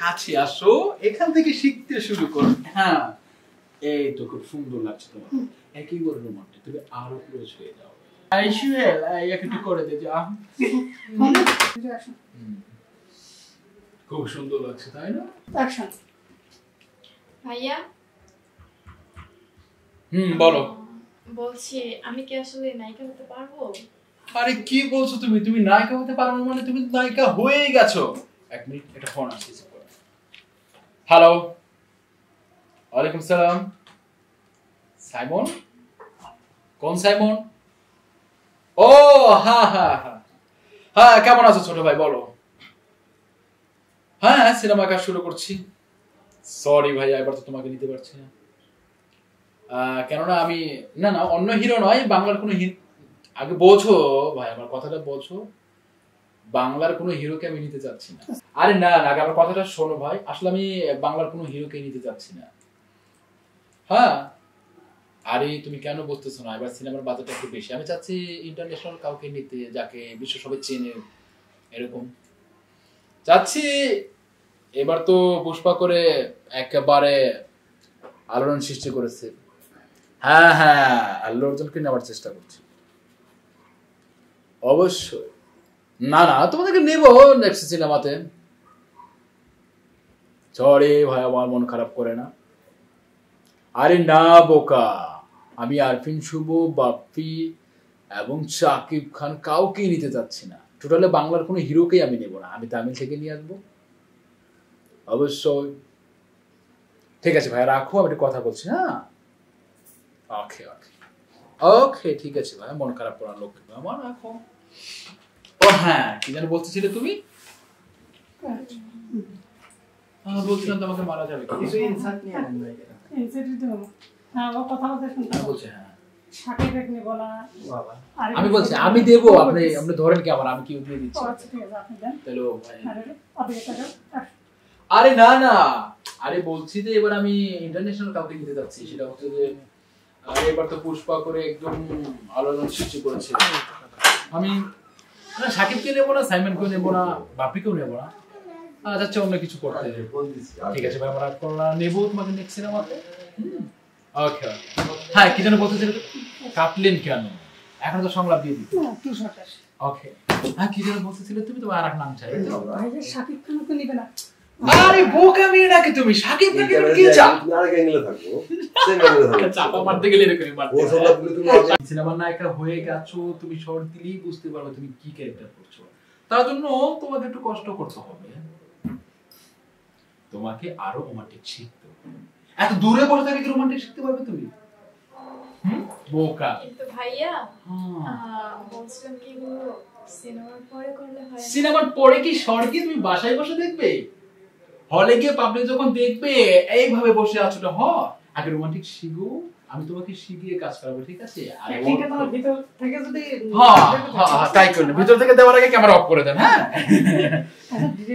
কাছে আসো, এখান থেকে শিখতে শুরু করো। হ্যাঁ, এই তো খুব সুন্দর লাগছে তোমার। একেবারে রোমান্টিক, তুমি আরো ক্লোজ হয়ে যাও। আইসুয়েল, একটু করে দে যা। খুব সুন্দর লাগছে, তাই না? অ্যাকশন। ভাইয়া, বলো। বলছি আমি কি আসলে নায়িকা হতে পারবো? আরে কি বলছো তুমি? তুমি নায়িকা হতে পারো না মানে তুমি নায়িকা হয়েই গেছো। এক মিনিট, একটা ফোন আসছে। হ্যালো, ওয়ালাইকুম সালাম। সাইমন? কোন সাইমন? ও হ্যাঁ হ্যাঁ হ্যাঁ হ্যাঁ, কেমন আছো ছোট ভাই? বলো। হ্যাঁ, সিনেমা কাজ শুরু করছি। সরি ভাইয়া, এবার তো তোমাকে নিতে পারছি না। কেননা আমি না অন্য হিরো নয়, বাংলার কোনো আগে বোঝো ভাই, আমার কথাটা বোঝো। বাংলার কোনো হিরোকে আমি নিতে চাচ্ছি না। আরে না আগে আমার কথাটা শোনো ভাই, আসলে আমি বাংলার কোনো হিরোকে নিতে চাচ্ছি না। হ্যাঁ, আরে তুমি কেন বুঝতেছো না? এবার সিনেমার বাজেট একটু বেশি, আমি চাচ্ছি ইন্টারন্যাশনাল কাউকে নিতে, যাকে বিশ্ব সবাই চেনে, এরকম চাচ্ছি। এবার তো পুষ্পা করে একেবারে আলোড়ন সৃষ্টি করেছে। হ্যাঁ হ্যাঁ, আল্লু অর্জুনকে নেওয়ার চেষ্টা করছি। অবশ্যই। না তোমাদেরকে নেব নেক্সট সিনেমাতে। সরি ভাই, আমার মন খারাপ করে না। আরে না বোকা, আমি আরফিন শুভ, বাপ্পি এবং শাকিব খান কাউকেই নিতে চাচ্ছি না। টোটালে বাংলার কোনো হিরোকেই আমি নেব না, আমি তামিল থেকে নিয়ে আসবো। অবশ্যই। ঠিক আছে ভাই, রাখো, আমি একটু কথা বলছি। হ্যাঁ, ওকে ওকে ওকে, ঠিক আছে ভাই, মন খারাপ করার লোক আমার, রাখো। ও হ্যাঁ, কি যেন বলতেছিলে তুমি? বলছিলাম তোমাকে মারা যাবে। কিছু ইনসার্ট নিয়ে আনেন ভাই। ইনসার্ট দিতে হবে। হ্যাঁ, ও কথা বলতে শুনতে বলছে। হ্যাঁ, শাকিব এক নিব না বাবা। আমি বলছি আমি দেব, আপনি ধরেন কি আমার, আমি কি দিয়ে দিচ্ছি। আচ্ছা ঠিক আছে, আপনি দেন। চলো ভাই। আরে টাকা। আরে না আরে বলছি যে এবার আমি ইন্টারন্যাশনাল কাউকে নিতে যাচ্ছি। সেটা হচ্ছে যে এবার তো পুষ্পা করে একদম আলোড়ন সৃষ্টি করেছে। আমি শাকিবকে নেবো না, সাইমনকেও নেবো না, বাপিকেও নেবো না, যাচ্ছে অন্য কিছু করতে। ঠিক আছে ভাই, আমরা নেবো তোমাকে নেক্সট সিনেমাতে। ওকে। হ্যাঁ, কি যেন বলতে চাইলে? কাটলেন কেন? এখন তো সংলাপ দিয়ে দিই। ওকে। হ্যাঁ, কি যেন বলতেছিলে তুমি? তোমার আর এক নাম চাই। ভাই যে শাকিব খানকে নিবে না। আরে বোকা মেয়ে নাকি তুমি? শাকিব খানকে কি চাও? আর গ্যাঙ্গলে থাকবো, সেম গ্যাঙ্গলে থাকবো। চাপা মারতে গেলে এরকমই মারতে। ও সব তুমি সিনেমার নায়িকা হয়ে গেছো, তুমি শর্ট দিলেই বুঝতে পারবে তুমি কি ক্যারেক্টার করছো। তার জন্য তোমাকে একটু কষ্ট করতে হবে। তোমাকে আরো রোমান্টিক শিখতে হবে। এত দূরে বসে থেকে কি রোমান্টিক শিখতে পারবে তুমি? বোকা। কিন্তু ভাইয়া, বলছিলাম কি সিনেমার পরে করলে হয় না? সিনেমার পরে কি শর্ট দিয়ে তুমি বাসায় বসে দেখবে? হলে গিয়ে পাবলিক যখন দেখবে এইভাবে বসে আছো, হ আগে রোমান্টিক শিখো, আমি তোমাকে শিখিয়ে কাজ করাবো, ঠিক আছে? আর টেকনিকটা তোমার ভিতর থেকে যদি হ্যাঁ তাই করুন, ভিতর থেকে দেওয়ার আগে ক্যামেরা অফ করে দেন। হ্যাঁ,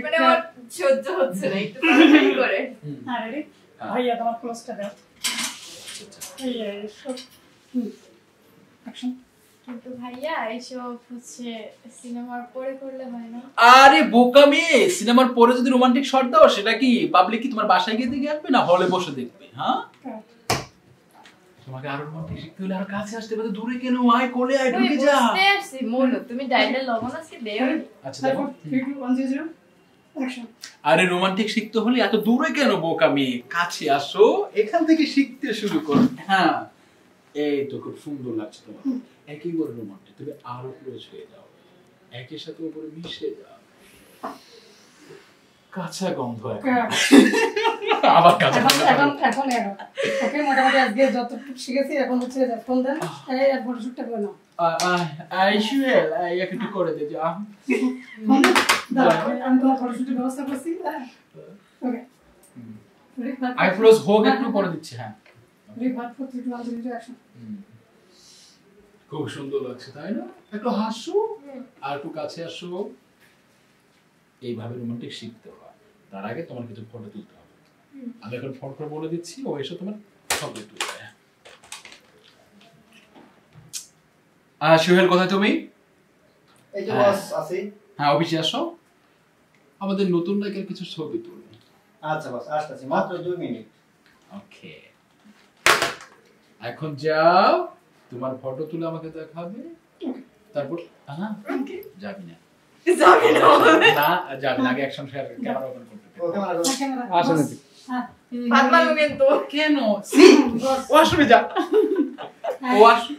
মানে আমার সহ্য হচ্ছে না, একটু তাড়াতাড়ি করে। আরে ভাইয়া তোমার ক্লোজটা দাও। ভাইয়া সব অ্যাকশন। কিন্তু ভাইয়া এইসব হচ্ছে সিনেমার পরে করলে হয় না? আরে বোকামি, সিনেমার পরে যদি রোমান্টিক শট দাও, সেটা কি পাবলিক কি তোমার বাসায় গিয়ে দেখে আসবে না হলে বসে দেখবে? হ্যাঁ, তোমাকে আরো রোমান্টিক শিখতে হলে আর কাছে আসতে হবে। দূরে কেন? আয় কোলে আয়, ঢুকে যা। বুঝতে পারছি মনু, তুমি ডাইরেক্ট লবণ আজকে দেও। আচ্ছা দেখো, 3 2 1 0 অ্যাকশন। আরে রোমান্টিক শিখতে হলে এত দূরে কেন বোকামি? কাছে আসো, এখান থেকে শিখতে শুরু করো। হ্যাঁ, এই তো খুব সুন্দর লাগছে তোমার। একেবারে রোমান্টিক, তুমি আরো ক্লোজ হয়ে যাও, একের সাথে উপরে মিশে যাও। কাঁচা গন্ধ আবার কাঁচা এখন ওকে মোটামুটি আজকে যতটুকু শিখেছি এখন হচ্ছে ফোন দেন, এই আর ফটোশুটটা করে নাও। আইসুয়েল, একটু করে দে যা। আমি তোমার ফটোশুটের ব্যবস্থা করছি। ওকে, আই ক্লোজ হোক একটু করে দিচ্ছি। হ্যাঁ, রিভার্ট 4 3 2 1 0 অ্যাকশন। খুব সুন্দর লাগছে, তাই না? একটু হাসো আর একটু কাছে আসো। এইভাবে রোমান্টিক শিখতে হয়। তার আগে তোমার কিছু ফটো তুলতে হবে। আমি এখন ফোন করে বলে দিচ্ছি, ও এসে তোমার সব তুলবে। সুহেল, কোথায় তুমি? এই যে বস আছি। হ্যাঁ, অফিসে আসো। আমাদের নতুন নায়কের কিছু ছবি তুলবে। আচ্ছা বস আসতেছি মাত্র 2 মিনিট। ওকে, এখন যাও, তোমার ফটো তুলে আমাকে দেখাবে, তারপর যাবি না যাবি না না যাবি না, আগে অ্যাকশন শেয়ার ক্যামেরা ওপেন করতে দে। ও ক্যামেরা ক্যামেরা আসেন বস। এদিকে। হ্যাঁ ভাত মারবো কিন্তু কেন ওয়াশরুমে যা, হ্যাঁ। ওয়াশরুম